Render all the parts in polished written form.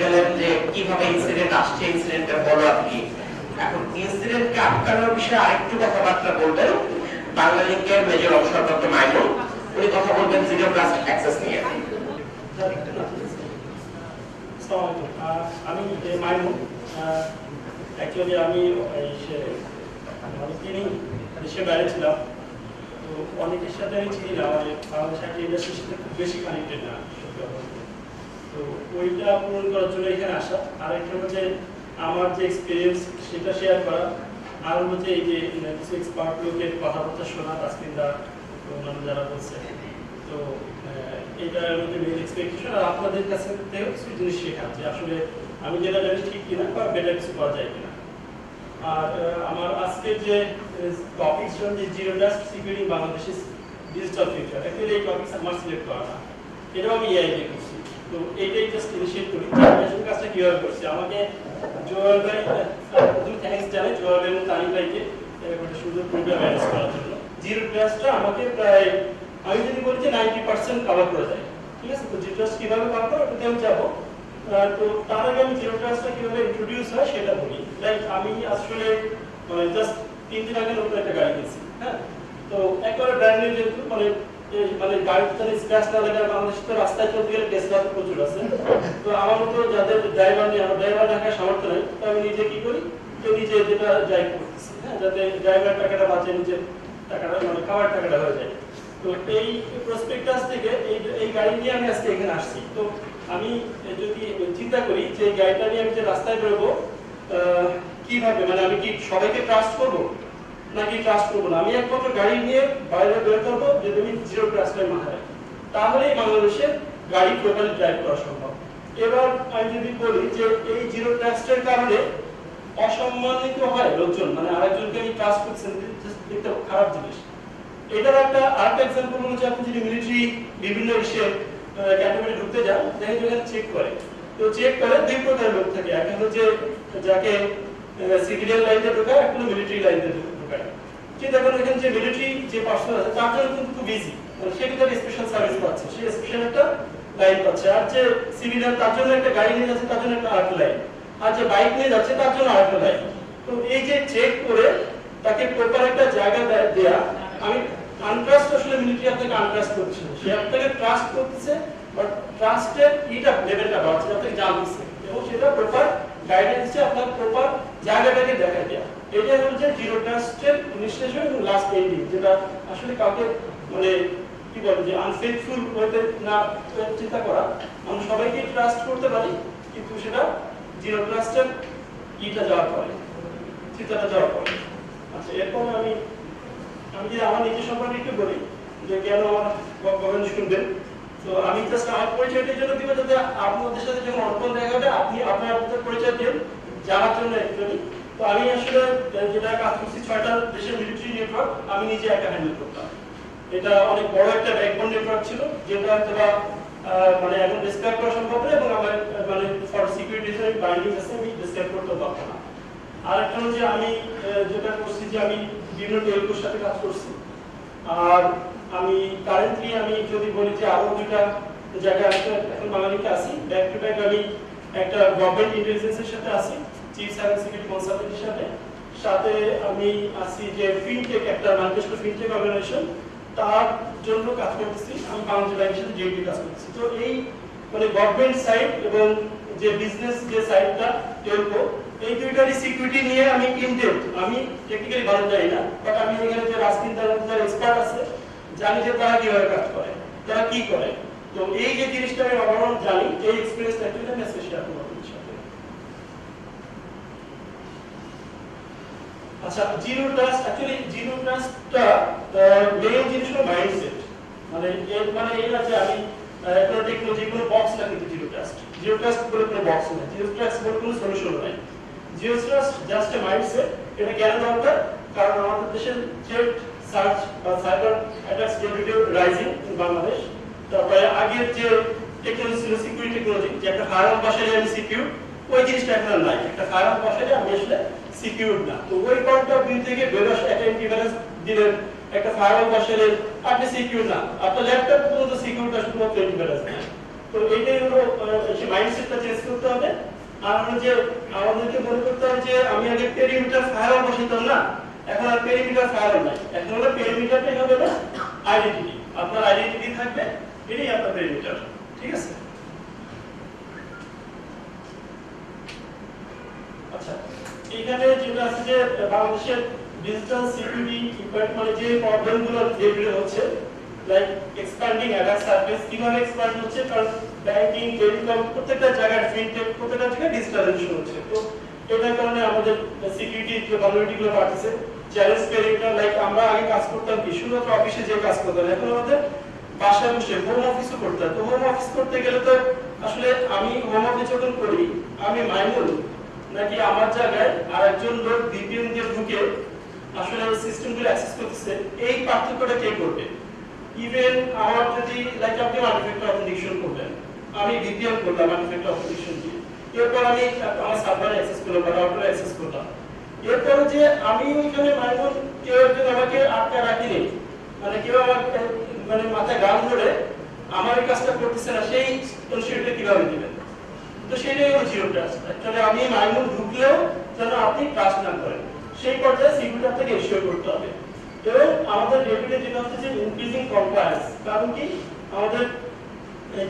গেলেন যে কিভাবে ইনসিডেন্ট আসছে, ইনসিডেন্টের ফলো আপ কি। এখন ইনসিডেন্টকে আটকানোর বিষয়ে আরেকটু কথাবার্তা বলবেন বাংলালিংকের মেজর অবসরপ্রাপ্ত মাইনুল। উনি কথা বলবেন জিরো ট্রাস্ট অ্যাক্সেস নিয়ে। আমি মাইনুল, অ্যাকচুয়ালি আমি অনেকদিনই দেশের বাইরে ছিলাম, তো অনেকের সাথে আমি চিনি না, মানে বাংলাদেশ একটা ইন্ডাস্ট্রির সাথে খুব বেশি কানেক্টেড না, তো ওইটা পূরণ করার জন্য এখানে আসা। আর একটা হচ্ছে আমার যে এক্সপিরিয়েন্স সেটা শেয়ার করা, আর হচ্ছে এই যে কিছু এক্সপার্ট লোকের কথাবার্তা শোনা, তাসকিনদা অন্যান্য যারা বলছে, তো এইটার মধ্যে মেইন এক্সপেকটেশন। আর আপনাদের কাছে থেকেও কিছু জিনিস শেখা, যে আসলে আমি যেটা জানি ঠিক কিনা বা বেটার কিছু করা যায় কিনা। আর আমার আজকের যে টপিকস যে জিরো ট্রাস্ট সিকিউরিটি বাংলাদেশের ডিজিটাল ফিউচার, অ্যাকচুয়ালি এই টপিকস আমার সিলেক্ট করা না, এটাও আমি এআই দিয়ে করছি। তো এইটাই জাস্ট ইনিশিয়েট করি যে আমি আসলে কাজটা কীভাবে করছি। আমাকে জোয়ার ভাই প্রথম থ্যাঙ্কস জানাই, জোয়ার ভাই এবং তানিম ভাইকে একটা সুন্দর প্রোগ্রাম ম্যানেজ করার জন্য। জিরো ট্রাস্টটা আমাকে প্রায়, আমি যদি বলি যে 90% কভার করে যায়, ঠিক আছে। তো জিরো ট্রাস্ট কীভাবে কভার করে ওটাতে আমি যাবো। তো তার আগে আমি জিরো ট্রাস্টটা কীভাবে ইন্ট্রোডিউস হয় সেটা বলি। লাইক আমি আসলে জাস্ট 3 দিন আগে নতুন একটা গাড়ি কিনছি, হ্যাঁ। তো একবারে ব্র্যান্ড নিউ, যেহেতু মানে গাড়ির জন্য স্ক্র্যাচ না লাগে, বাংলাদেশে তো রাস্তায় চলতে গেলে টেসলা প্রচুর আছে। তো আমার মতো যাদের ড্রাইভার নেই, আমার ড্রাইভার রাখার সামর্থ্য নেই, তো আমি নিজে কি করি, যে নিজে যেটা ড্রাইভ করতেছি, হ্যাঁ, যাতে ড্রাইভার টাকাটা বাঁচে, নিজের টাকাটা মানে খাওয়ার টাকাটা হয়ে যায়। তো এই প্রসপেক্টাস থেকে এই গাড়ি নিয়ে আমি আজকে এখানে আসছি। তো আমি যদি চিন্তা করি যে এই গাড়িটা নিয়ে আমি যে রাস্তায় বেরোবো, কিভাবে, মানে আমি কি সবাইকে ট্রাস্ট করবো নাকি ট্রাস্ট করবো না, আমি একমাত্র গাড়ি নিয়ে বাইরে বের করবো যদি আমি জিরো ট্রাস্টের মাথায়, তাহলেই বাংলাদেশে গাড়ি টোটালি ড্রাইভ করা সম্ভব। এবার আমি যদি বলি যে এই জিরো ট্রাস্টের কারণে অসম্মানিত হয় লোকজন, মানে আরেকজনকে আমি ট্রাস্ট করছেন, দেখতে খারাপ জিনিস। এটার আরেকটা এক্সাম্পল হচ্ছে, আপনি যদি মিলিটারি বিভিন্ন ইসে ক্যাটাগরি ঢুকতে যান, দেখেন যেখানে চেক করে, তো চেক করে 2 প্রকারের লোক থাকে। একটা হচ্ছে যাকে সিভিলিয়ান লাইনে ঢোকায়, একটা মিলিটারি লাইনে ঢোকায়। চিন্তা করেন এখানে যে মিলিটারি যে পার্সন আছে তার জন্য কিন্তু খুব ইজি, সে কিন্তু স্পেশাল সার্ভিস পাচ্ছে, সে স্পেশাল একটা লাইন পাচ্ছে। আর যে সিভিলিয়ান তার জন্য একটা গাড়ি নিয়ে যাচ্ছে, তার জন্য একটা আরেকটা লাইন, আর যে বাইক নিয়ে যাচ্ছে তার জন্য আরেকটা লাইন। তো এই যে চেক করে তাকে প্রপার একটা জায়গা দেয়া, আমি আনট্রাস্ট, আসলে মিলিটারি আপনাকে আনট্রাস্ট করছে, সে আপনাকে ট্রাস্ট করতেছে, বাট ট্রাস্টের এটা লেভেলটা বাড়ছে, আপনাকে জানতেছে এবং সেটা প্রপার গাইডেন্স দিচ্ছে, আপনার প্রপার জায়গাটাকে দেখা দেয়া। এটা হচ্ছে জিরো ট্রাস্টের ইনিশিয়েশন এবং লাস্ট এন্ডিং, যেটা আসলে কাউকে মানে কি বলে যে আনফেথফুল হতে না চিন্তা করা। আমরা সবাইকে ট্রাস্ট করতে পারি, কিন্তু সেটা জিরো ট্রাস্টের ইটা যাওয়ার পরে, চিন্তাটা যাওয়ার পরে। আচ্ছা, এরপর আমি যদি আমার নিজের সম্পর্কে একটু বলি, যে কেন আমার গবেষণা শুনবেন। তো আমি জাস্ট আমার পরিচয়টার জন্য দিব, যাতে আপনাদের সাথে যখন অর্পণ দেখা হবে আপনি আপনার পরিচয় দিন জানার জন্য একজনই। তো আমি আসলে যেটা কাজ করছি 6টা দেশের মিলিটারি নেটওয়ার্ক আমি নিজে একা হ্যান্ডেল করতাম। এটা অনেক বড় একটা ব্যাকবোন নেটওয়ার্ক ছিল, যেটা হয়তো মানে এখন ডিসক্রাইব করা সম্ভব না, এবং আমার মানে ফর সিকিউরিটি রিজন বাইন্ডিং আছে, আমি ডিসক্রাইব করতে পারতাম না। আর একটা হচ্ছে আমি যেটা করছি যে আমি বিভিন্ন টেলকোর সাথে কাজ করছি। আর আমি কারেন্টলি আমি যদি বলি যে আরো 2টা জায়গায় এখন বাংলাদেশে আছি, ব্যাক টু ব্যাক আমি একটা গভর্নমেন্ট ইন্টেলিজেন্সের সাথে আছি, চিফ সাইবার সিকিউরিটি কনসালটেন্টের সাথে আমি আছি যে ফিনটেক, একটা মাল্টিনেশনাল ফিনটেক অর্গানাইজেশন, তার জন্য কাজ করতেছি। আমি বাংলাদেশ ব্যাংকের সাথে জয়েন্টলি কাজ করতেছি। তো এই মানে গভর্নমেন্ট সাইড এবং যে বিজনেস যে সাইডটা টেলকো, এই দুইটারই সিকিউরিটি নিয়ে আমি ইনডেপথ, আমি টেকনিক্যালি ভালো জানি না, বাট আমি এখানে যে রাজনীতির যারা এক্সপার্ট আছে জানি যে তারা কিভাবে কাজ করে, তারা কি করে। তো এই যে জিনিসটা আমি ওভারঅল জানি, এই এক্সপেরিয়েন্সটা অ্যাকচুয়ালি আমি আজকে শেয়ার করব আপনাদের সাথে। আচ্ছা, জিরো ট্রাস্ট, অ্যাকচুয়ালি জিরো ট্রাস্টটা মেইন জিনিস হলো মাইন্ডসেট। মানে এর মানে এই না যে আমি কোনো টেকনোলজি কোনো বক্স না, কিন্তু জিরো ট্রাস্ট বলে কোনো বক্স নেই, জিরো ট্রাস্ট বলে কোনো সলিউশন নাই। Zero trust just a mindset. এটা কেন দরকার? কারণ আমাদের দেশের থ্রেট সার্চ বা সাইবার অ্যাটাকস ডেভিডেভ রাইজিং ইন বাংলাদেশ। তারপরে আগের যে টেকনোলজি ছিল সিকিউরিটি টেকনোলজি, যে একটা ফায়ারআর্ম বসালে আমি সিকিউর, ওই জিনিসটা এখন নাই। একটা ফায়ারআর্ম বসালে আমি আসলে সিকিউর না। তো ওই পয়েন্ট অফ ভিউ থেকে বেরোস একটা অ্যান্টিভাইরাস দিলেন, একটা ফায়ারআর্ম বসালে আপনি সিকিউর না, আপনার ল্যাপটপ পর্যন্ত সিকিউরটা শুধুমাত্র অ্যান্টিভাইরাস না। তো এইটাই হলো সেই মাইন্ডসেটটা চেঞ্জ করতে হবে। আর হলো যে আমাদেরকে মনে করতে হবে যে আমি আগে পেরিমিটার ফায়ার বসাইতাম না, এখন আর পেরিমিটার ফায়ার নাই, এখন হলো পেরিমিটারটাই হবে না আইডেন্টিটি। আপনার আইডেন্টিটি থাকবে, এটাই আপনার পেরিমিটার। ঠিক আছে? আচ্ছা, এখানে যেটা আছে যে বাংলাদেশের ডিজিটাল সিকিউরিটি ইম্প্যাক্ট মানে যে প্রবলেমগুলো যেগুলো হচ্ছে লাইক এক্সপ্যান্ডিং অ্যাটাক সারফেস, কিভাবে এক্সপ্যান্ড হচ্ছে, কারণ ব্যাংকিং, টেলিকম প্রত্যেকটা জায়গায়, ফিনটেক প্রত্যেকটা জায়গায় ডিজিটালাইজেশন হচ্ছে। তো এটার কারণে আমাদের সিকিউরিটি যে ভালনারেবিলিটিগুলো বাড়ছে। চ্যালেঞ্জ পেরিমিটার, লাইক আমরা আগে কাজ করতাম কি শুধুমাত্র অফিসে যে কাজ করতাম, এখন আমাদের বাসায় বসে হোম অফিসও করতে হয়। তো হোম অফিস করতে গেলে তো আসলে আমি হোম অফিস যখন করি, আমি মাইনুল নাকি আমার জায়গায় আরেকজন লোক ভিপিএন দিয়ে ঢুকে আসলে সিস্টেমগুলো অ্যাক্সেস করতেছে, এই পার্থক্যটা কে করবে? ইভেন আমার যদি লাইক আপনি মাল্টিফ্যাক্টর অথেন্টিকেশন করবেন, আমি ভিপিএন করলাম মাল্টিফ্যাক্টর অথেন্টিকেশন দিয়ে, এরপর আমি আমার সার্ভারে অ্যাক্সেস করলাম বা রাউটারে অ্যাক্সেস করলাম, এরপর যে আমি ওইখানে মাইনুল কেউ একজন আমাকে আটকা রাখিনি, মানে কেউ আমাকে মানে মাথায় গান ধরে আমার এই কাজটা করতেছে না, সেই কনসিডারটা কিভাবে দিবেন? তো সেটাই হলো জিরো ট্রাস্ট। অ্যাকচুয়ালি আমি মাইনুল ঢুকলেও যেন আপনি ট্রাস্ট না করেন, সেই পর্যায়ে সিকিউরিটি আপনাকে এনশিওর করতে হবে। এবং আমাদের ডেভিডে যেটা হচ্ছে যে ইনক্রিজিং কমপ্লায়েন্স, কারণ কি আমাদের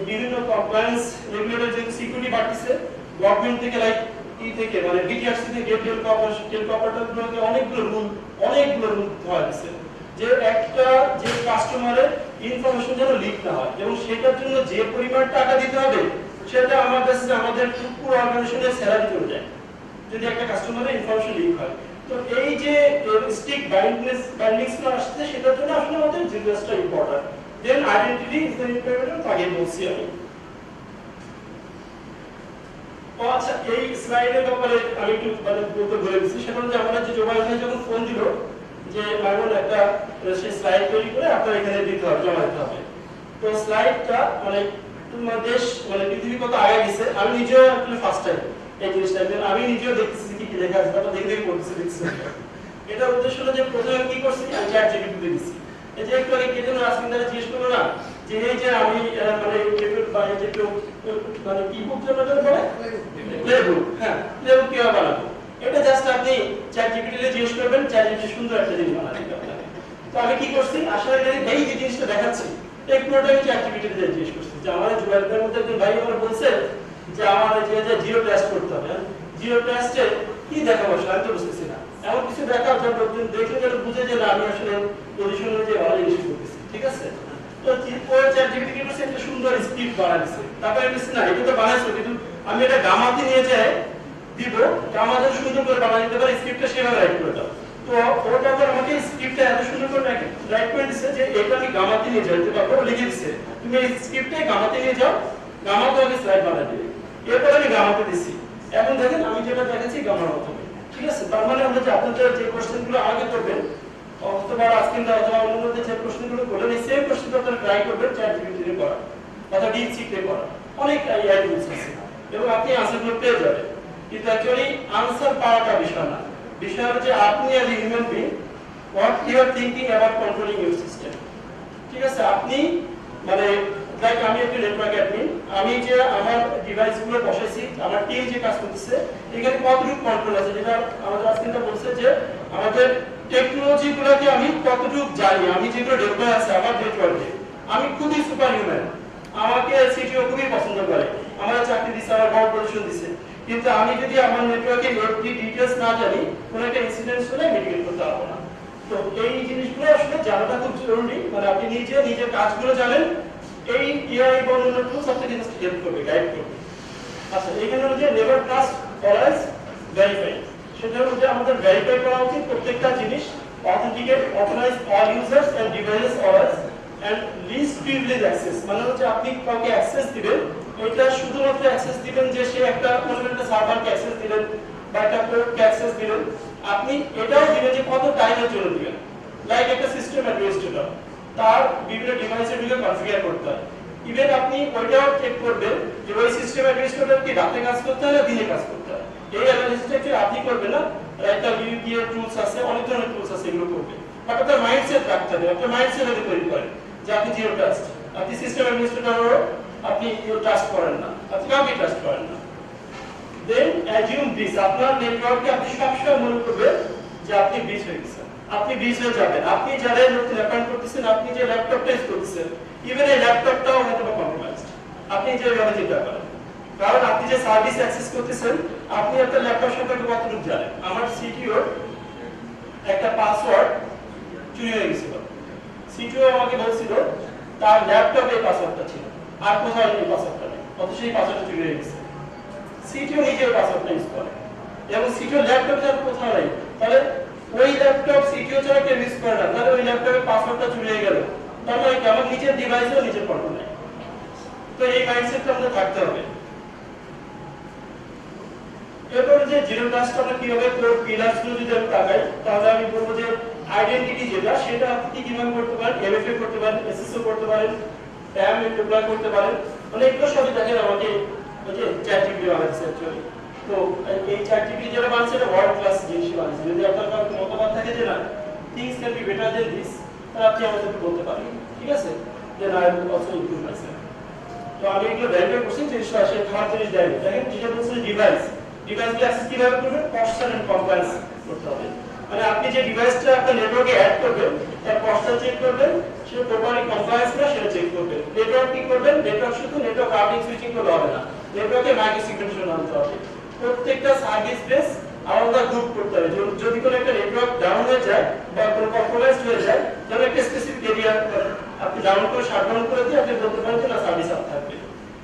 বিভিন্ন কমপ্লায়েন্স রেগুলেটর যে সিকিউরিটি বাড়তেছে গভর্নমেন্ট থেকে, লাইক থেকে মানে বিটিআরসি থেকে টেলিকপারেটরগুলোকে অনেকগুলো রুল দেওয়া হয়েছে যে একটা যে কাস্টমারের ইনফরমেশন যেন লিক না হয়, এবং সেটার জন্য যে পরিমাণ টাকা দিতে হবে সেটা আমার কাছে আমাদের পুরো অর্গানাইজেশনের স্যালারি চলে যায় যদি একটা কাস্টমারের ইনফরমেশন লিক হয়। তো এই যে স্ট্রিক্ট বাইন্ডিংসগুলো আসছে, সেটার জন্য আসলে আমাদের জিনিসটা important. Then identity is the important, আগে বলছি আমি। আচ্ছা, এই স্লাইডের ব্যাপারে আমি একটু মানে বলতে ভুলে গেছি, সেটা হচ্ছে আমাদের যে জোবাইর ভাই যখন ফোন দিল যে মাইনুল একটা সেই স্লাইড তৈরি করে আপনার এখানে দিতে হবে, জমা দিতে হবে। তো স্লাইডটা মানে দেশ মানে পৃথিবী কত আগে গেছে, আমি নিজেও আসলে ফার্স্ট টাইম এই জিনিসটা, আমি নিজেও দেখতেছি কি কি লেখা আছে, তারপর দেখে দেখে পড়তেছি দেখছি। এটা উদ্দেশ্য হলো যে প্রথমে কি করছি, আমি চ্যাট জিপিটিতে দিছি। এই যে একটু আগে কে যেন রাসমিন্দারে জিজ্ঞেস করলো না যে এই যে আমি মানে বাইরে যে কেউ মানে কি বুক যেন বলে প্লেবুক, হ্যাঁ প্লেবুক কিভাবে বানাবো, এটা জাস্ট আপনি চ্যাট জিপিটিতে জিজ্ঞেস করবেন, চ্যাট জিপিটি সুন্দর একটা জিনিস বানাবে আপনাকে। তো আমি কি করছি, আসলে এই যে জিনিসটা দেখাচ্ছি এই পুরোটা আমি চ্যাট জিপিটিতে জিজ্ঞেস করছি যে আমার জুয়েলদের মধ্যে একজন ভাই আমার বলছে যে আমার যে জিরো ট্রাস্ট করতে হবে, জিরো ট্রাস্টে কি দেখাবো আমি তো বুঝতেছি না, এমন কিছু দেখাও যা লোকজন দেখলে যেন বুঝে যে না আমি আসলে পজিশন অনুযায়ী ভালো জিনিস করতেছি। ঠিক আছে? তো ওই চ্যাট জিপিটি কি করছে, একটা সুন্দর স্ক্রিপ্ট বানাইছে, তারপরে আমি না এটা তো বানাইছো কিন্তু আমি এটা গামাতে নিয়ে যাই দিব, গামাতে সুন্দর করে বানাই দিতে পারে, স্ক্রিপ্টটা সেভাবে রাইট করে দাও। তো ওটা আবার আমাকে স্ক্রিপ্টটা এত সুন্দর করে রাইট করে দিছে যে এটা আমি গামাতে নিয়ে যেতে পারবো, লিখে দিছে তুমি এই স্ক্রিপ্টে গামাতে নিয়ে যাও, গামাতে আমি স্লাইড বানাই দিবে। এরপর আমি গামাতে দিছি, এখন দেখেন আমি যেটা দেখাচ্ছি গামার মতো। ঠিক আছে? তার মানে আমরা যে আপনাদের যে কোশ্চেনগুলো আগে করবেন অথবা আজকে অথবা অন্যদের যে প্রশ্নগুলো করলেন, এই সেম প্রশ্নটা আপনারা ট্রাই করবেন চ্যাট জিপিটিতে করা অথবা ডিপসিকে করা, অনেক এআই টুলস আছে এবং আপনি আনসারগুলো পেয়ে যাবেন। কিন্তু অ্যাকচুয়ালি আনসার পাওয়াটা বিষয় না, বিষয় হচ্ছে আপনি as a human being what you are thinking about controlling your system. ঠিক আছে? আপনি মানে লাইক আমি একটা নেটওয়ার্ক অ্যাডমিন, আমি যে আমার ডিভাইসগুলো বসাইছি, আমার টিম যে কাজ করতেছে এখানে কতটুকু কন্ট্রোল আছে, যেটা আমাদের আজকে বলছে যে আমাদের টেকনোলজিগুলোকে আমি কতটুকু জানি, আমি যেগুলো ডেভেলপ আছে আমার নেটওয়ার্কে আমি খুবই সুপার হিউম্যান, আমাকে সিটিও খুবই পছন্দ করে, আমার চাকরি দিচ্ছে, আমার ভালো পজিশন দিচ্ছে, কিন্তু আমি যদি আমার নেটওয়ার্কে এভরি ডিটেইলস না জানি কোনো একটা ইনসিডেন্ট হলে মিটিগেট করতে পারবো না। তো এই জিনিসগুলো আসলে জানাটা খুব জরুরি, মানে আপনি নিজের কাজগুলো জানেন, এই এআই বা অন্য টুলস আপনাকে জাস্ট হেল্প করবে, গাইড করবে। আচ্ছা, এখানে হচ্ছে নেভার ট্রাস্ট অলওয়েজ ভেরিফাই, সেটা হচ্ছে আমাদের ভেরিফাই করা উচিত প্রত্যেকটা জিনিস, authenticate authorize all users and devices always and least privilege access, মানে হচ্ছে আপনি কাউকে অ্যাক্সেস দিবেন, এটা শুধুমাত্র অ্যাক্সেস দিবেন যে সে একটা কোনো একটা সার্ভারকে অ্যাক্সেস দিলেন বা একটা পোর্টকে অ্যাক্সেস দিলেন, আপনি এটাও দিবেন যে কত টাইমের জন্য দিবেন। লাইক একটা সিস্টেম অ্যাডমিনিস্ট্রেটর তার বিভিন্ন ডিভাইসের দিকে কনফিগার করতে হয়, ইভেন আপনি ওইটাও চেক করবেন যে ওই সিস্টেম অ্যাডমিনিস্ট্রেটর কি রাতে কাজ করতে হয় না দিনে কাজ করতে হয়, এই অ্যানালিসিসটা কি আপনি করবেন না, একটা ইউপিএ টুলস আছে, অনেক ধরনের টুলস আছে, এগুলো করবে। বাট আপনার মাইন্ডসেট রাখতে হবে, আপনার মাইন্ডসেট তৈরি করেন যে আপনি জিরো ট্রাস্ট, আপনি সিস্টেম অ্যাডমিনিস্ট্রেটরও আপনি আপনি ট্রাস্ট করেন না, আপনি কাউকে ট্রাস্ট করেন না, দেন অ্যাজিউম দিস, আপনার নেটওয়ার্কে আপনি সবসময় মনে করবেন যে আপনি ব্রিচ হয়ে গেছেন, আপনি ব্রিচ হয়ে যাবেন। আপনি যারা নতুন অ্যাকাউন্ট করতেছেন, আপনি যে ল্যাপটপটা ইউজ করতেছেন, ইভেন এই ল্যাপটপটাও হয়তো কম্প্রোমাইজড, আপনি যেভাবে চিন্তা করেন। কারণ আপনি যে সার্ভিস অ্যাক্সেস করতেছেন, আপনি আপনার ল্যাপটপ সম্পর্কে কতটুকু জানেন। আমার সিটিও একটা পাসওয়ার্ড চুরি হয়ে গেছিল, সিটিও আমাকে বলছিল তার ল্যাপটপে পাসওয়ার্ডটা ছিল, আর কোথাও এই পাসওয়ার্ডটা নেই, অথচ এই পাসওয়ার্ডটা চুরি হয়ে গেছে। সিটিও নিজের পাসওয়ার্ডটা ইউজ করে এবং সিটিও ল্যাপটপ ছাড়া কোথাও নেই, তাহলে ওই ল্যাপটপ সিটিও ছাড়া কেউ ইউজ করে না, তাহলে ওই ল্যাপটপের পাসওয়ার্ডটা চুরি হয়ে গেল, তার মানে কি আমার নিজের ডিভাইসেও নিজের কন্ট্রোল নেই। তো এই মাইন্ডসেটটা আমাদের থাকতে হবে। এরপর যে জিরো ট্রাস্ট আমরা কিভাবে কোর পিলারস গুলো যদি আমি তাকাই, তাহলে আমি বলবো যে আইডেন্টিটি যেটা, সেটা আপনি কিভাবে করতে পারেন, এমএফএ করতে পারেন, এসএসও করতে পারেন, ট্যাম ডিপ্লয় করতে পারেন, মানে এগুলো সবই দেখেন আমাকে ওই যে চ্যাটজিপিটি বানাচ্ছে অ্যাকচুয়ালি। তো এই চ্যাটজিপিটি যেটা বানাচ্ছে এটা ওয়ার্ল্ড ক্লাস জিনিস বানাচ্ছে। যদি আপনার কারো মতবাদ থাকে যে না things can be better than this, তাহলে আপনি আমাদেরকে বলতে পারেন, ঠিক আছে, then I will also improve myself. তো আমি এগুলো ভেরিফাই করছি, জিনিসটা আসলে খারাপ জিনিস দেয়নি। দেখেন যেটা বলছে ডিভাইস, ডিভাইসকে অ্যাক্সেস কিভাবে করবেন, কনস্ট্যান্ট এন্ড কমপ্লায়েন্স করতে হবে। মানে আপনি যে ডিভাইসটা আপনার নেটওয়ার্কে অ্যাড করবেন, তার কনস্ট্যান্ট চেক করবেন, সেটা প্রপারলি কমপ্লায়েন্স না সেটা চেক করবেন। নেটওয়ার্ক কি করবেন, নেটওয়ার্ক শুধু নেটওয়ার্ক রাউটিং সুইচিং করলে হবে না, নেটওয়ার্কে মাইক্রো সিগনেচার আনতে হবে। প্রত্যেকটা সার্ভিস বেস আলাদা গ্রুপ করতে হবে। যদি কোনো একটা নেটওয়ার্ক ডাউন হয়ে যায় বা কোনো কম্প্রোমাইজ হয়ে যায়, তাহলে একটা স্পেসিফিক এরিয়া আপনি ডাউন করে শাটডাউন করে দিয়ে আপনি বলতে পারেন যে না সার্ভিস আপ থাকবে।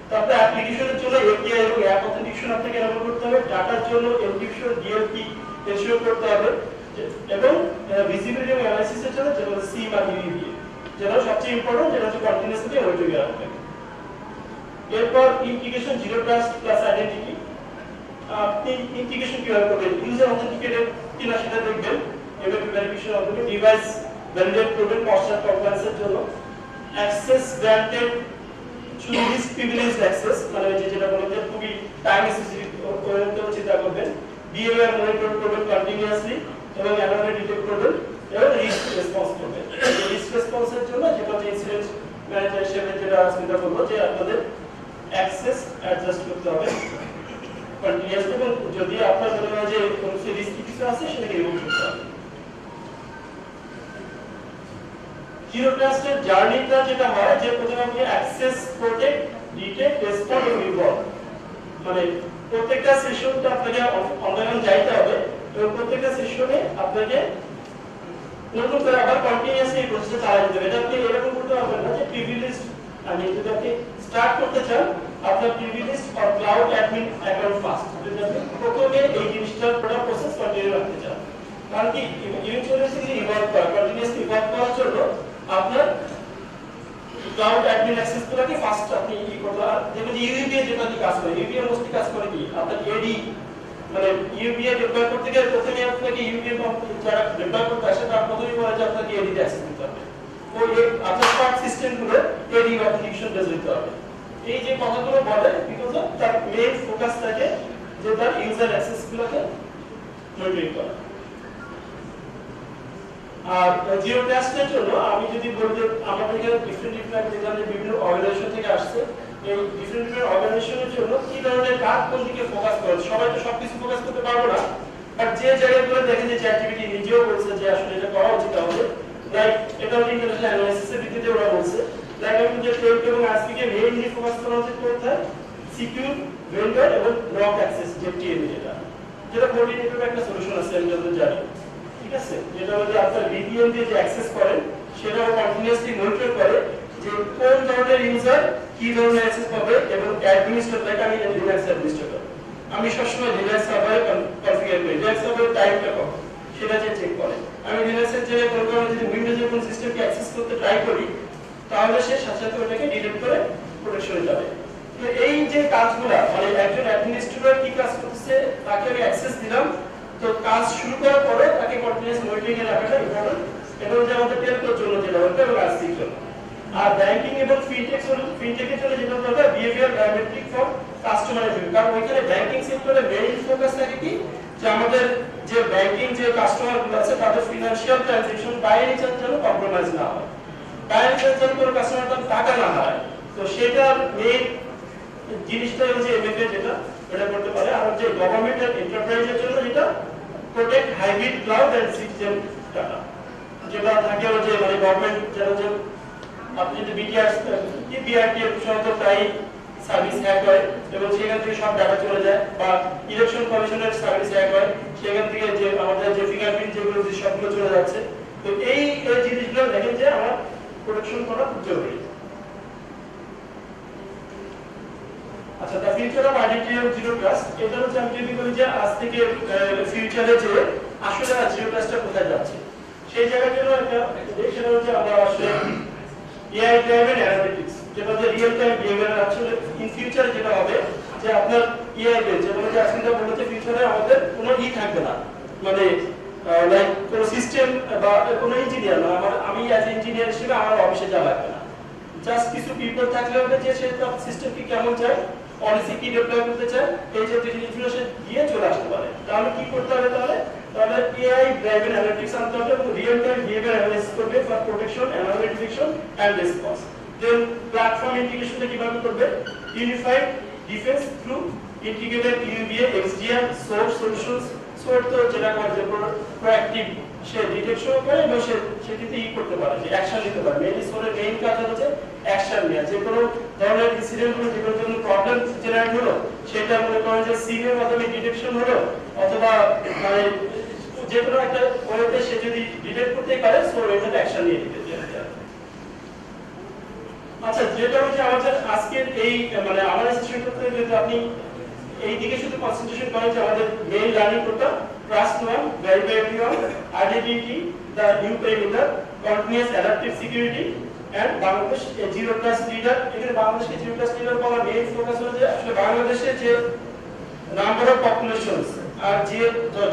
তো আপনার অ্যাপ্লিকেশনের জন্য এপিআই এবং অ্যাপ অথেন্টিকেশন আপনাকে এনাবল করতে হবে, ডাটার জন্য এনক্রিপশন ডিএলপি এনশিওর করতে হবে, এবং ভিজিবিলিটি এবং অ্যানালাইসিসের জন্য যেটা হচ্ছে সিম আর ইউইভি, যেটা সবচেয়ে ইম্পর্টেন্ট, যেটা হচ্ছে কন্টিনিউয়াসলি মনিটরিং রাখতে হবে। এরপর integration zero trust plus identity. আপনি ইন্টিগ্রেশন কিভাবে করবেন, ইউজার অথেন্টিকেটেড কিনা সেটা দেখবেন, এবং ভেরিফিকেশন হবে, ডিভাইস ভ্যালিডেট করবেন কনস্ট্যান্ট কমপ্লায়েন্সের জন্য, অ্যাক্সেস গ্র্যান্টেড শুধু লিস্ট প্রিভিলেজড অ্যাক্সেস, মানে যেটা বলেন যে খুবই টাইম স্পেসিফিক ওয়েতে চিন্তা করবেন, বিহেভিয়ার মনিটর করবেন কন্টিনিউয়াসলি এবং অ্যানোমালি ডিটেক্ট করবেন এবং রিস্ক রেসপন্স করবেন। রিস্ক রেসপন্সের জন্য যেটা হচ্ছে ইনসিডেন্ট ম্যানেজার হিসেবে যেটা চিন্তা করবো যে আপনাদের অ্যাক্সেস অ্যাডজাস্ট করতে হবে কন্টিনিউয়াসলি, এবং যদি আপনার মনে হয় যে কোনো রিস্ক কিছু আছে সেটাকে রিমুভ করতে হবে। জিরো ট্রাস্টের জার্নিটা যেটা হয় যে প্রথমে আপনি অ্যাক্সেস প্রোটেক্ট ডিটেক্ট রেসপন্ড এবং ইভলভ, মানে প্রত্যেকটা সেশনটা আপনাকে অনলাইনে যাইতে হবে এবং প্রত্যেকটা সেশনে আপনাকে নতুন করে আবার কন্টিনিউয়াসলি এই প্রসেসটা চালিয়ে যেতে হবে। এটা আপনি এরকম করতে পারবেন না যে প্রিভিলেজ, আমি যদি আপনি স্টার্ট করতে চান আপনার privilege or cloud admin account first, যদি আপনি প্রথমে এই জিনিসটার পুরো প্রসেস কন্টিনিউ রাখতে চান, কারণ কি ইভেন্টুয়ালি ইভলভ করা, কন্টিনিউয়াসলি ইভলভ করার জন্য আপনার ক্লাউড অ্যাডমিন অ্যাক্সেস গুলোকে ফার্স্ট আপনি ই করতে হবে। যেমন ইউবিএ যেটা দিয়ে কাজ করে, ইউবিএ মোস্টলি কাজ করে কি আপনার এডি, মানে ইউবিএ ডিপ্লয় করতে গেলে প্রথমে আপনাকে ইউবিএ যারা ডিপ্লয় করতে আসে তার প্রথমেই বলে যে আপনাকে এডি অ্যাক্সেস দিতে হবে, ওই আপনার স্মার্ট সিস্টেম গুলো এডি অথেন্টিকেশন বেস দিতে হবে। এই যে কথাগুলো বলে বিকজ অফ তার মেইন ফোকাস থাকে যে তার ইউজার অ্যাক্সেস গুলোকে মনিটরিং করা। আর জিরো ট্রাস্টের জন্য আমি যদি বলি যে আমাদের এখানে ডিফারেন্ট যেখানে বিভিন্ন অর্গানাইজেশন থেকে আসছে, এই ডিফারেন্ট অর্গানাইজেশনের জন্য কি ধরনের কাজ কোন দিকে ফোকাস করে, সবাই তো সবকিছু ফোকাস করতে পারবো না, বাট যে জায়গাগুলো দেখে যে চ্যাটজিপিটি নিজেও বলছে যে আসলে এটা করা উচিত আমাদের, লাইক এটা হচ্ছে ইন্টারন্যাশনাল অ্যানালাইসিসের ভিত্তিতে ওরা বলছে, লাইক আমি যে টেলক এবং আজকে মেইনলি ফোকাস করা উচিত কোথায়, সিকিউর ভেন্ডর এবং লক অ্যাক্সেস যে টিএমএ, যেটা কোঅর্ডিনেটেড একটা সলিউশন আছে আমি যতদূর জানি, ঠিক আছে, যেটা হচ্ছে আপনার ভিপিএন দিয়ে যে অ্যাক্সেস করেন সেটাও কন্টিনিউয়াসলি মনিটর করে যে কোন ধরনের ইউজার কি ধরনের অ্যাক্সেস পাবে, এবং অ্যাডমিনিস্ট্রেটর, লাইক আমি লিনাক্স অ্যাডমিনিস্ট্রেটর, আমি সবসময় লিনাক্স সার্ভারে কনফিগার করি, লিনাক্স সার্ভারের টাইপটা কত সেটা চেক করে। আমি লিনাক্সের যে কোনো কারণে যদি উইন্ডোজের কোন সিস্টেমকে অ্যাক্সেস করতে ট্রাই করি তাহলে সে সাথে সাথে ওটাকে ডিলিট করে প্রোটেকশনে যাবে। তো এই যে কাজগুলা, মানে একজন অ্যাডমিনিস্ট্রেটর কি কাজ করতেছে তাকে আমি অ্যাক্সেস দিলাম, তো কাজ শুরু করার পরে তাকে কন্টিনিউয়াস মনিটরিং এ রাখাটা ইম্পর্টেন্ট। এটা হচ্ছে আমাদের টেলকোর জন্য যেটা হচ্ছে, এবং আইসির জন্য। আর ব্যাংকিং এবং ফিনটেকের জন্য যেটা হচ্ছে behaviour biometric for customer review, কারণ ওইখানে ব্যাংকিং সেক্টরে মেইন ফোকাস থাকে কি যে আমাদের যে ব্যাংকিং যে কাস্টমার গুলো আছে তাদের ফিনান্সিয়াল ট্রানজাকশন বাইরে যেন কম্প্রোমাইজ না হয়, বাইরে যেন কোনো কাস্টমার তার টাকা না হারায়, তো সেটা মেইন জিনিসটা হচ্ছে এমএফএ যেটা এটা করতে পারে, আর যে গভর্নমেন্ট এন্ড এন্টারপ্রাইজের জন্য যেটা protect hybrid cloud and system data, যেটা থাকে হচ্ছে মানে গভর্নমেন্ট যেটা যে আপনি যদি বিটিআর বিআরটি এর সমস্ত প্রায় সার্ভিস হ্যাক হয় এবং সেখান থেকে সব ডাটা চলে যায়, বা ইলেকশন কমিশনের সার্ভিস হ্যাক হয় সেখান থেকে যে আমাদের যে ফিঙ্গারপ্রিন্ট যেগুলো সবগুলো চলে যাচ্ছে। তো এই জিনিসগুলো দেখেন যে আমার প্রোটেকশন করা খুব জরুরি। আচ্ছা, the future of identity of zero trust, এটা হচ্ছে আমি যদি বলি যে আজ থেকে ফিউচারে যে আসলে জিরো ট্রাস্টটা কোথায় যাচ্ছে সেই জায়গার জন্য একটা সেটা হচ্ছে আমরা আসলে এআই ড্রাইভেন অ্যানালিটিক্স, যেটা হচ্ছে রিয়েল টাইম বিহেভিয়ার। আসলে ইন ফিউচারে যেটা হবে যে আপনার এআই বেস, যেটা হচ্ছে আজকে বলেছে ফিউচারে আমাদের কোনো থাকবে না, মানে লাইক কোনো সিস্টেম বা কোনো ইঞ্জিনিয়ার না, আমি অ্যাজ ইঞ্জিনিয়ার হিসেবে আমার অফিসে যাওয়া লাগবে না, জাস্ট কিছু পিপল থাকলে হবে যে সে তার সিস্টেমকে কেমন চায়, পলিসি কি ডেভেলপ করতে চায়, এই যে জিনিসগুলো সে দিয়ে চলে আসতে পারে। তাহলে কি করতে হবে? তাহলে এআই ড্রাইভেন অ্যানালিটিক্স আনতে হবে এবং রিয়েল টাইম বিহেভিয়ার অ্যানালাইসিস করবে for protection, anomaly detection and response. Then platform ইন্টিগ্রেশনটা কিভাবে করবে? Unified defence through integrated UBA, XDM, source solutions. Source তো যেটা করে যে প্রোঅ্যাক্টিভ, সে ডিটেকশন করে এবং সে কিন্তু করতে পারে, যে অ্যাকশন নিতে পারে। মেইনলি সোরের মেইন কাজ হচ্ছে অ্যাকশন নেওয়া। যে কোনো ধরনের ইনসিডেন্ট হলো, যে কোনো ধরনের প্রবলেম জেনারেট হলো, সেটা মনে করেন যে সিমের মাধ্যমে ডিটেকশন হলো, অথবা মানে যে কোনো একটা ওয়েতে সে যদি ডিটেক্ট করতে পারে, সোর এটা অ্যাকশন নিয়ে দিতে চায়। আচ্ছা, যেটা হচ্ছে আমাদের আজকের এই মানে আমার সেশন করতে যদি আপনি এই দিকে শুধু কনসেন্ট্রেশন করেন যে আমাদের মেইন লার্নিং কোডটা trust one, verify everyone, identity, the new perimeter, continuous adaptive security and Bangladesh zero trust leader. এখানে বাংলাদেশকে জিরো ট্রাস্ট লিডার বলার মেইন ফোকাস হলো যে আসলে বাংলাদেশে যে নাম্বার অফ পপুলেশনস আর যে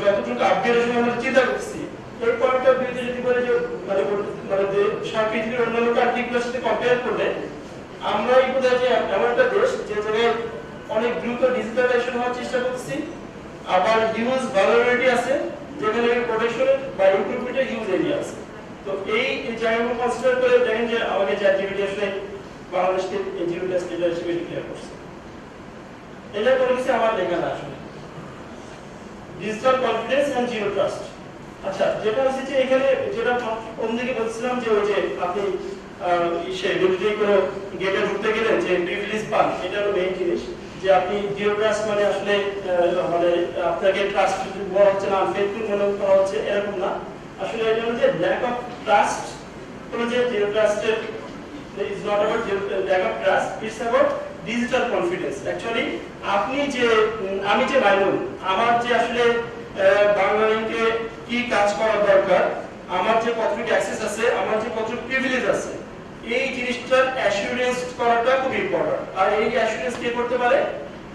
যতটুকু আপগ্রেডেশন আমরা চিন্তা করছি, এই পয়েন্টটা ভিউতে যদি বলে যে মানে যে সব পৃথিবীর অন্যান্য কান্ট্রিগুলোর সাথে কম্পেয়ার করলে আমরা এই বোধহয় যে এমন একটা দেশ যে জায়গায় অনেক দ্রুত ডিজিটালাইজেশন হওয়ার চেষ্টা করছি, আবার হিউজ ভালনারেবিলিটি আছে, যেখানে প্রোটেকশনের বা ইমপ্রুভমেন্টের হিউজ এরিয়া আছে। তো এই জায়গাগুলো কনসিডার করে দেখেন যে আমাদের যে অ্যাক্টিভিটি আসলে বাংলাদেশকে জিরো ট্রাস্ট লিডার হিসেবে ডিক্লেয়ার করছে। এটা কোনো কিছু আমার লেখা না, আসলে digital confidence and zero trust. আচ্ছা, যেটা হচ্ছে যে এখানে যেটা অন্যদিকে বলছিলাম যে ওই যে আপনি সে মিলিটারি কোনো গেটে ঢুকতে গেলে যে প্রিভিলেজ পান, এটা হলো মেইন জিনিস। যে আপনি জিরো ট্রাস্ট মানে আসলে মানে আপনাকে ট্রাস্ট বলা হচ্ছে না, আনফেথফুল মনে করা হচ্ছে, এরকম না। আসলে এটা হলো যে ল্যাক অফ ট্রাস্ট, কোনো যে জিরো ট্রাস্টের is not about lack of trust, it's about digital confidence. Actually আপনি যে আমি যে মাইনুল, আমার যে আসলে বাংলালিংকে কি কাজ করা দরকার, আমার যে কতটুকু অ্যাক্সেস আছে, আমার যে কতটুকু প্রিভিলেজ আছে, এই জিনিসটার অ্যাসুরেন্স করাটা খুব ইম্পর্টেন্ট। আর এই অ্যাসুরেন্স কে করতে পারে?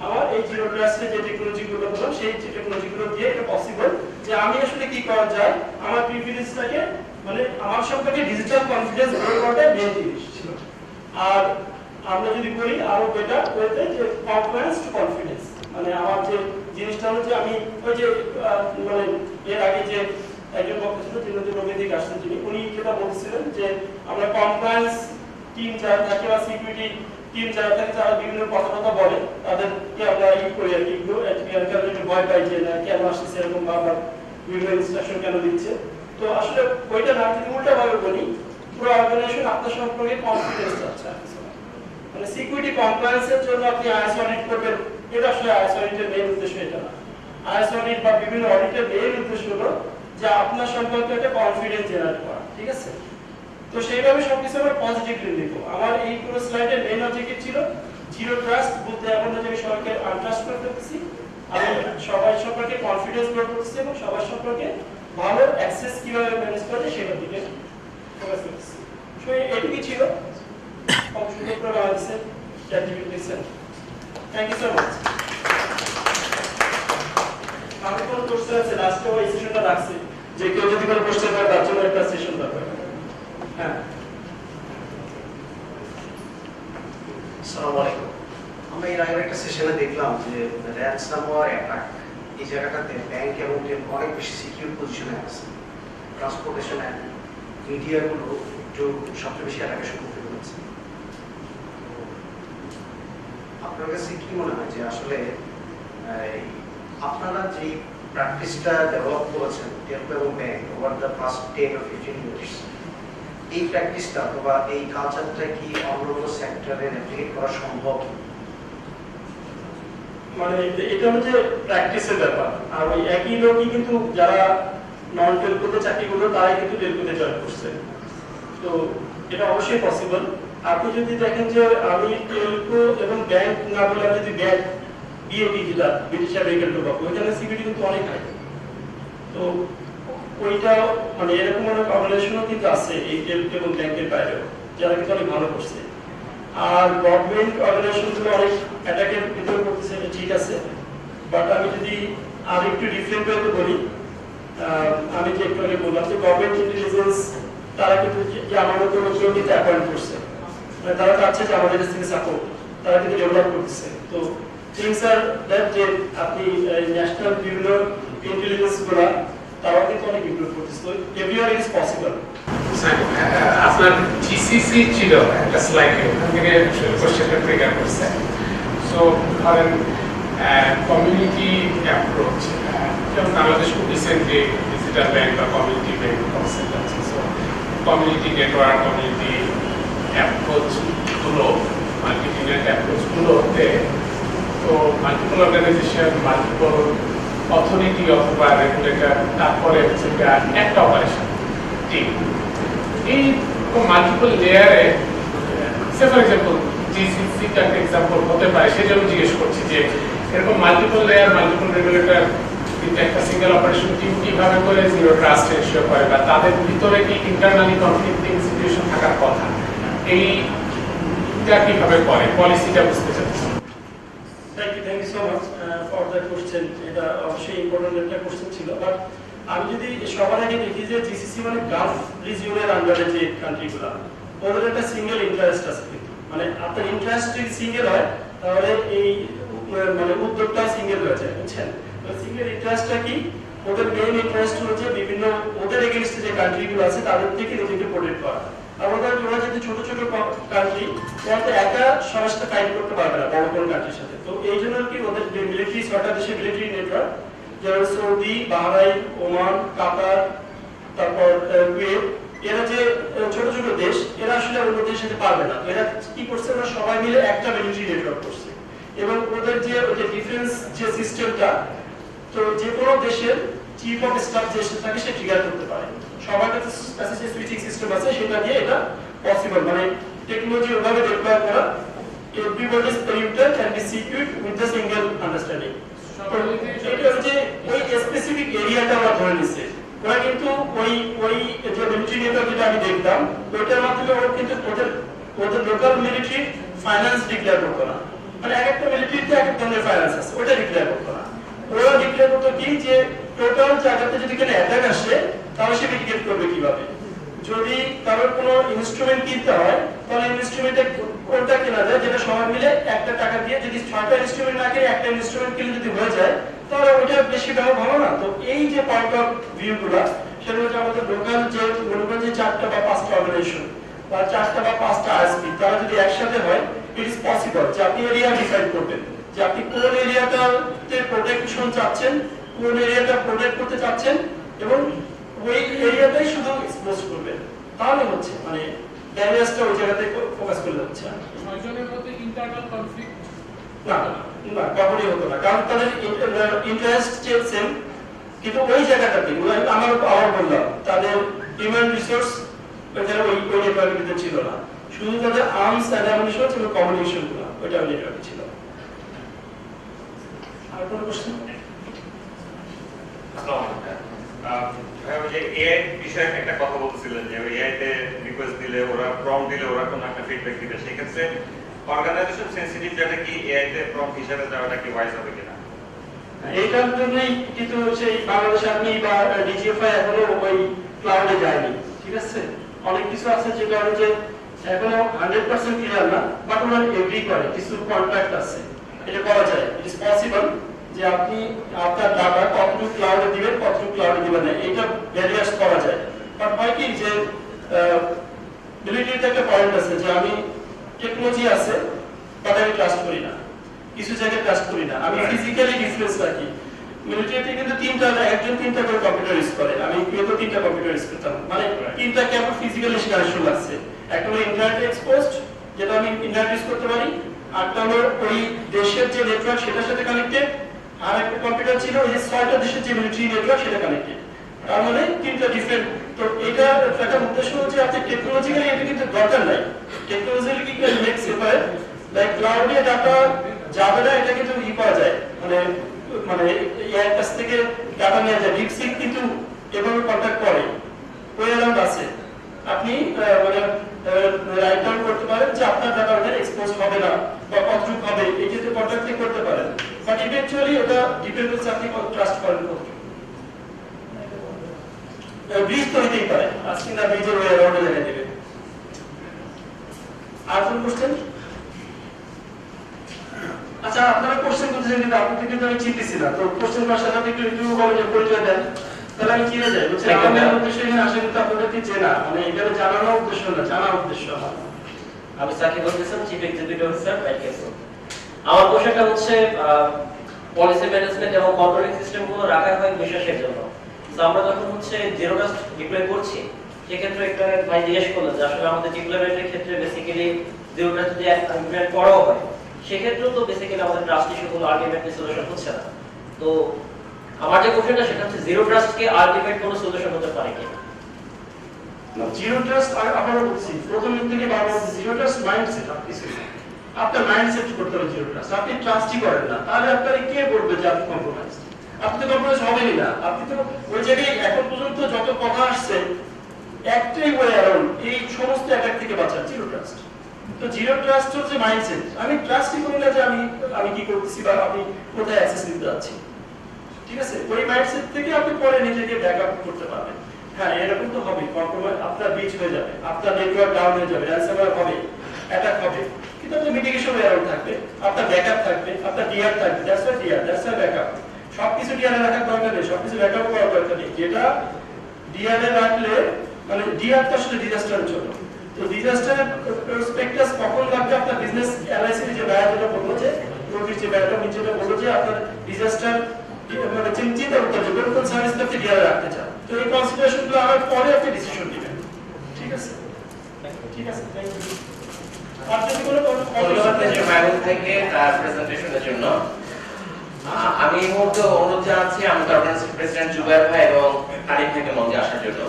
আমার এই জিরো ট্রাস্টে যে টেকনোলজিগুলো বললাম, সেই টেকনোলজিগুলো দিয়ে এটা পসিবল যে আমি আসলে কি করা যায়, আমার প্রিভিলেজটাকে মানে আমার সম্পর্কে ডিজিটাল কনফিডেন্স গ্রো করাটা মেইন জিনিস ছিল। আর আমরা যদি বলি আরো বেটার ওয়েতে যে কমপ্লায়েন্স টু কনফিডেন্স, মানে আমার যে জিনিসটা হচ্ছে আমি ওই যে মানে এর আগে যে একজন বক্তা ছিল যিনি রোগী থেকে আসছেন, উনি যেটা বলছিলেন যে আমরা কমপ্লায়েন্স টিম যারা থাকে বা সিকিউরিটি টিম যারা থাকে, যারা বিভিন্ন কথা বলে তাদেরকে আমরা করি আর কি, একটু ভয় পাই যে না কেন আসছে এরকম বারবার বিভিন্ন ইনস্ট্রাকশন কেন দিচ্ছে। তো আসলে ওইটা না, যদি উল্টা ভাবে বলি, পুরো অর্গানাইজেশন আপনার সম্পর্কে কনফিডেন্স চাচ্ছে, মানে সিকিউরিটি কমপ্লায়েন্সের জন্য আপনি আইএস অডিট করবেন, এটা আসলে আইএস অডিটের মেইন উদ্দেশ্য এটা না। আইএস অডিট বা বিভিন্ন অডিটের মেইন উদ্দেশ্য হলো যে আপনার সম্পর্কে একটা কনফিডেন্স জেনারেট করা, ঠিক আছে? তো সেইভাবে সবকিছু আমরা পজিটিভলি লিখব। আমার এই পুরো স্লাইডের মেইন অবজেক্টিভ ছিল জিরো ট্রাস্ট বলতে এমন না যে আমি সবাইকে আনট্রাস্ট করে ফেলতেছি, আমি সবাই সম্পর্কে কনফিডেন্স গ্রো করতেছি এবং সবার সম্পর্কে ভালো অ্যাক্সেস কিভাবে ম্যানেজ করে সেটার দিকে ফোকাস করতেছি। সো এটুকুই ছিল সুন্দর করে বাংলাদেশের অ্যাক্টিভিটি লিখছেন। Thank you so much. আমি কোনো কোশ্চেন আছে লাস্টে ওই সেশনটা রাখছি, যে কেউ যদি কোনো কোশ্চেন করে তার জন্য একটা সেশন দরকার। হ্যাঁ, আসসালামু আলাইকুম। আমরা এর আগের একটা সেশনে দেখলাম যে র্যানসামওয়্যার অ্যাটাক এই জায়গাটাতে ব্যাংক এবং অনেক বেশি সিকিউর পজিশনে আছে, ট্রান্সপোর্টেশন অ্যান্ড মিডিয়াগুলো একটু সবচেয়ে বেশি অ্যাটাকের সম্মুখীন হচ্ছে। আপনার আপনার কাছে কি মনে হয় যে আসলে এই আপনারা যে প্র্যাকটিসটা ডেভেলপ করেছেন টেলকো এবং bank over the past 10 or 15 years, এই প্র্যাকটিসটা অথবা এই কালচারটা কি অন্য কোনো সেক্টরে রেপ্লিকেট করা সম্ভব? মানে এটা হচ্ছে প্র্যাকটিসের ব্যাপার। আর ওই একই লোকই কিন্তু যারা নন টেলকোতে চাকরি করলো তারাই কিন্তু টেলকোতে জয়েন করছে। তো এটা অবশ্যই পসিবল। আপনি যদি দেখেন যে আমি টেলকো এবং ব্যাংক না বলে আমি যদি ব্যাংক বিএটি যেটা ব্রিটিশ আমেরিকান টোবাকো, ওইখানে সিকিউরিটি কিন্তু অনেক হাই। তো ওইটা মানে এরকম অনেক অর্গানাইজেশনও কিন্তু আছে এই টেলকো এবং ব্যাংকের বাইরেও, যারা কিন্তু অনেক ভালো করছে। আর গভর্নমেন্ট অর্গানাইজেশনগুলো অনেক অ্যাটাকের ভিতরে করতেছে, এটা ঠিক আছে। বাট আমি যদি আর একটু ডিফারেন্ট ওয়েতে বলি, আমি যে একটু আগে বললাম যে গভর্নমেন্ট ইন্টেলিজেন্স তারা কিন্তু যে আমার মতো লোকজন কিন্তু অ্যাপয়েন্ট করছে, মানে তারা চাচ্ছে যে আমাদের কাছ থেকে সাপোর্ট, তারা কিন্তু ডেভেলপ করতেছে। তো থিংস আর দ্যাট যে আপনি ন্যাশনাল বিভিন্ন ইন্টেলিজেন্স গুলা তারাও কিন্তু অনেক ইমপ্রুভ করতেছে। তো এভরিওয়ার ইজ পসিবল। আপনার জিসিসি ছিল একটা স্লাইডে, ওখান থেকে কোশ্চেনটা ট্রিগার করছে। সো ধরেন কমিউনিটি অ্যাপ্রোচ, যেমন বাংলাদেশ খুব রিসেন্টলি ডিজিটাল ব্যাংক বা কমিউনিটি ব্যাংক কনসেপ্ট আছে। সো কমিউনিটি নেটওয়ার্ক, কমিউনিটি অ্যাপ্রোচগুলো, মাল্টি নেট অ্যাপ্রোচগুলোতে তো মাল্টিপল অর্গানাইজেশন, মাল্টিপল অথরিটি অথবা রেগুলেটর, তারপরে হচ্ছে একটা অপারেশন টিম, এই মাল্টিপল লেয়ারে ফর এক্সাম্পল জিসিসিটা একটা এক্সাম্পল হতে পারে, সেজন্য জিজ্ঞেস করছি যে এরকম মাল্টিপল লেয়ার, মাল্টিপল রেগুলেটর কিন্তু একটা সিঙ্গেল অপারেশন টিম কিভাবে করে জিরো ট্রাস্ট এনশিওর করে, বা তাদের ভিতরে কি ইন্টারনালি কনফ্লিক্টিং সিচুয়েশন থাকার কথা, এইটা কিভাবে করে, পলিসিটা বুঝতে চাচ্ছি। Thank you so much for that question. এটা অবশ্যই ইম্পর্টেন্ট একটা কোশ্চেন ছিল। বাট আমি যদি সবার আগে দেখি যে জিসিসি মানে গালফ রিজিয়নের আন্ডারে যে কান্ট্রিগুলো, ওদের একটা সিঙ্গেল ইন্টারেস্ট আছে। কিন্তু মানে আপনার ইন্টারেস্ট যদি সিঙ্গেল হয় তাহলে এই মানে উদ্যোগটা সিঙ্গেল হয়ে যায়, বুঝছেন? তো সিঙ্গেল ইন্টারেস্টটা কি? ওদের মেইন ইন্টারেস্ট হচ্ছে বিভিন্ন ওদের এগেইনস্টে যে কান্ট্রিগুলো আছে তাদের থেকে নিজেকে প্রোটেক্ট করা। আর ওরা যদি ছোট ছোট কান্ট্রি, ওরা তো একা সবার সাথে ফাইট করতে পারবে না বড় কোনো কান্ট্রির সাথে। তো এই জন্য কি ওদের যে মিলিটারি, ছয়টা দেশের মিলিটারি নেটওয়ার্ক, যেমন সৌদি, বাহরাইন, ওমান, কাতার, তারপর কুয়েত, এরা যে ছোট ছোট দেশ, এরা আসলে অন্য দেশের সাথে পারবে না। এরা কি করছে? ওরা সবাই মিলে একটা মিলিটারি নেটওয়ার্ক করছে। এবং ওদের যে ডিফেন্স যে সিস্টেমটা, তো যে কোনো দেশের চিফ অফ স্টাফ যে থাকে সে ট্রিগার করতে পারে। সবার কাছে যে সুইচিং সিস্টেম আছে সেটা দিয়ে এটা পসিবল। মানে টেকনোলজি ওভাবে ডেভেলপ করা, everybody's perimeter can be secured with the single understanding. এটা হচ্ছে ওই স্পেসিফিক এরিয়াটা আমরা ধরে নিচ্ছে। ওরা কিন্তু ওই যে মিলিটারি নেটওয়ার্ক যেটা আমি দেখতাম, ওইটার মাধ্যমে ওরা কিন্তু ওদের লোকাল মিলিটারি ফাইন্যান্স ডিক্লেয়ার করতো না। মানে এক একটা মিলিটারিতে এক এক ধরনের ফাইন্যান্স আছে, ওটা ডিক্লেয়ার করতো না। ওরা ডিক্লেয়ার করতো কি যে টোটাল জায়গাতে যদি কোনো অ্যাটাক আসে তাহলে সে মিটিগেট করবে কিভাবে। যদি কারোর কোনো ইনস্ট্রুমেন্ট কিনতে হয় তাহলে ইনস্ট্রুমেন্টে কোনটা কেনা যায়, যেটা সবাই মিলে একটা টাকা দিয়ে, যদি 6টা ইনস্ট্রুমেন্ট না কিনে একটা ইনস্ট্রুমেন্ট কিনে যদি হয়ে যায় তাহলে ওইটা বেশি টাকা ভালো না। তো এই যে পয়েন্ট অফ ভিউগুলো, সেটা হচ্ছে আমাদের লোকাল যে মনে করেন যে 4টা বা 5টা অর্গানাইজেশন বা 4টা বা 5টা আইএসপি, তারা যদি একসাথে হয়, ইট ইজ পসিবল যে আপনি এরিয়া ডিসাইড করবেন যে আপনি কোন এরিয়াটাতে প্রোটেকশন চাচ্ছেন, কোন এরিয়াটা প্রোটেক্ট করতে চাচ্ছেন, এবং ওই এরিয়াটাই শুধু এক্সপোজ করবেন। তাহলে হচ্ছে মানে ড্যামেজটা ওই জায়গাতে ফোকাস করে যাচ্ছে। ছয়জনের মধ্যে ইন্টারনাল কনফ্লিক্ট না না, কখনোই হতো না, কারণ তাদের ইন্টারেস্ট সেম। কিন্তু ওই জায়গাটাতে আমার বললাম তাদের হিউম্যান রিসোর্স ওইখানে ওই নেটওয়ার্কের ভিতরে ছিল না, শুধু তাদের আর্মস অ্যান্ড অ্যামিউনিশন এবং কমিউনিকেশন গুলো ওইটা নেটওয়ার্কে ছিল। আর কোনো কোশ্চেন? এআই বিষয়ে একটা কথা বলছিলেন যে এআই তে রিকোয়েস্ট দিলে ওরা প্রম্পট দিলে ওরা কোনো একটা ফিডব্যাক দিবে, সেই ক্ষেত্রে অর্গানাইজেশন সেনসিটিভ ডাটা কি এআই তে প্রম্পট হিসেবে দেওয়াটা কি ওয়াইজ হবে কিনা? এইটার জন্যই কিন্তু সেই বাংলাদেশ আর্মি বা ডিজিএফআই এখনো ওই ক্লাউডে যায়নি, ঠিক আছে? অনেক কিছু আছে যেটা হচ্ছে এখনো 100% ক্লিয়ার না, বাট ওরা এগ্রি করে, কিছু কন্ট্রাক্ট আছে, এটা করা যায়, ইট ইজ পসিবল যে আপনি আপনার ডাটা কতটুকু ক্লাউডে দিবেন, কতটুকু ক্লাউডে দিবেন না, এটা ভ্যারিয়াস করা যায়। বাট হয় কি যে মিলিটারিতে একটা পয়েন্ট আছে যে আমি টেকনোলজি আছে বাট আমি ট্রাস্ট করি না। কিছু জায়গায় ট্রাস্ট করি না, আমি ফিজিক্যালি ডিফারেন্স রাখি। মিলিটারিতে কিন্তু একজন তিনটা করে কম্পিউটার ইউজ করে, আমি তো 3টা কম্পিউটার ইউজ করতাম, মানে 3টা কেমন ফিজিক্যালি কানেকশন লাগছে। একটা হলো ইন্টারনেট এক্সপোজড, যেটা আমি ইন্টারনেট ইউজ করতে পারি, আরটা হলো ওই দেশের যে নেটওয়ার্ক সেটার সাথে কানেক্টেড, আর একটা কম্পিউটার ছিল ওই যে 6টা দেশের যে মিলিটারি নেটওয়ার্ক সেটা কানেক্টেড। তার মানে 3টা ডিফারেন্ট। তো এটা দেখার উদ্দেশ্য হচ্ছে আপনি টেকনোলজিক্যালি এটা কিন্তু দরকার নাই, টেকনোলজিক্যালি কি করে মেক সেপারেট, লাইক ক্লাউডে ডাটা যাবে না, এটা কিন্তু পাওয়া যায়, মানে এর কাছ থেকে ডাটা নেওয়া যায়। ডিপসিক কিন্তু এভাবে কন্ট্যাক্ট করে, ওই অ্যারাউন্ড আছে, আপনি মানে রাইট ডাউন করতে পারেন যে আপনার ডাটা ওটা এক্সপোজ হবে না বা কতটুকু হবে, এই যে কন্ট্যাক্ট করতে পারেন। বাট ইভেন্চুয়ালি ওটা ডিপেন্ড করছে আপনি কত ট্রাস্ট করেন কতটুকু। ব্রিজ তো হইতেই পারে, আজকে না ব্রিজের ওই অ্যারাউন্ডে দেখা দেবে। আর কোন কোশ্চেন? আচ্ছা, আপনারা কোশ্চেন করতেছেন কিন্তু আপনাদের কিন্তু আমি চিনতেছি না, তো কোশ্চেন করার সাথে একটু বলেন, পরিচয় দেন, তাহলে আমি চিনে যাই। বুঝছেন, আমার উদ্দেশ্য এখানে আসে কিন্তু আপনাদেরকে চেনা, মানে এখানে জানানোর উদ্দেশ্য না, জানার উদ্দেশ্য আমার। আমি Sakib Hossain, chief executive officer ব্যাংকেসো। আমার কোশ্চেনটা হচ্ছে পলিসি ম্যানেজমেন্ট এবং কন্ট্রোলিং সিস্টেমগুলো রাখা হয় বিশ্বাসের জন্য। তো আমরা যখন হচ্ছে জিরো ট্রাস্ট ডিপ্লয় করছি, সেক্ষেত্রে একটা ভাই জিজ্ঞেস করলেন যে আসলে আমাদের ডিপ্লয়মেন্টের ক্ষেত্রে বেসিক্যালি জিরো ট্রাস্ট যদি ইমপ্লিমেন্ট করাও হয়, সেক্ষেত্রেও তো বেসিক্যালি আমাদের ট্রাস্ট ইস্যুগুলো আলটিমেটলি সলিউশন হচ্ছে না। তো আমার যে কোশ্চেনটা সেটা হচ্ছে জিরো ট্রাস্টকে আলটিমেট কোনো সলিউশন হতে পারে কি? জিরো ট্রাস্ট আবারও বলছি, প্রথম থেকে বারবার বলছি, জিরো ট্রাস্ট মাইন্ডসেট। আপনার মাইন্ডসেট করতে হবে জিরো ট্রাস্ট। আপনি ট্রাস্টই করেন না, তাহলে আপনার কে বলবে যে আপনি কম্প্রোমাইজ? আপনি তো কম্প্রোমাইজ হবেনই না। আপনি তো ওই জায়গায় এখন পর্যন্ত যত কথা আসছে একটাই ওয়ে অ্যারাউন্ড এই সমস্ত অ্যাটাক থেকে বাঁচার, জিরো ট্রাস্ট। তো জিরো ট্রাস্ট হচ্ছে মাইন্ডসেট। আমি ট্রাস্টই করি না যে আমি কি করতেছি বা আমি কোথায় অ্যাক্সেস নিতে যাচ্ছি, ঠিক আছে? ওই মাইন্ডসেট থেকে আপনি পরে নিজেকে ব্যাকআপ করতে পারবেন। হ্যাঁ, এরকম তো হবে, কম্প্রোমাইজ আপনার ব্রিচ হয়ে যাবে, আপনার নেটওয়ার্ক ডাউন হয়ে যাবে, র্যানসামওয়্যার হবে, অ্যাটাক হবে, কিন্তু আপনার মিটিগেশন অ্যারাউন্ড থাকবে, আপনার ব্যাকআপ থাকবে, আপনার ডিআর থাকবে। That's why DR, that's why backup. সবকিছু ডিআর এ রাখার দরকার নেই, সবকিছু ব্যাকআপ করার দরকার নেই। যেটা ডিআর এ রাখলে, মানে ডিআর তো আসলে ডিজাস্টারের জন্য। তো ডিজাস্টারের প্রসপেক্টাস কখন লাগবে? আপনার বিজনেস এলআইসি যে ব্যয়টা বললো, যে প্রফিট যে ব্যয়টা নিচেটা বললো যে আপনার ডিজাস্টার মানে চিন্তা করতে হবে কোন সার্ভিসটা আপনি ডিআর রাখতে চান। তো এই কনসিডারেশনগুলো আমার পরে আপনি ডিসিশন নেবেন, ঠিক আছে? ঠিক আছে, থ্যাংক ইউ। ধন্যবাদ মিস্টার মাইমুন থেকে তার প্রেজেন্টেশনের জন্য। আমি এই মুহূর্তে অনুরোধ জানাচ্ছি আমাদের অর্গানাইজেশন প্রেসিডেন্ট জুবায়ের ভাই এবং তারিক ভাইকে মঞ্চে আসার জন্য।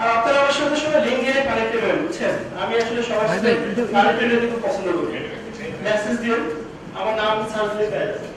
আর আপনারা আমার সাথে সবাই লিঙ্ক দিয়ে কানেক্টেড হবেন, বুঝছেন? আমি আসলে সবার সাথে কানেক্টেড হতে খুব পছন্দ করি। মেসেজ দিন, আমার নাম সার্চ দিয়ে পেয়ে যাবেন।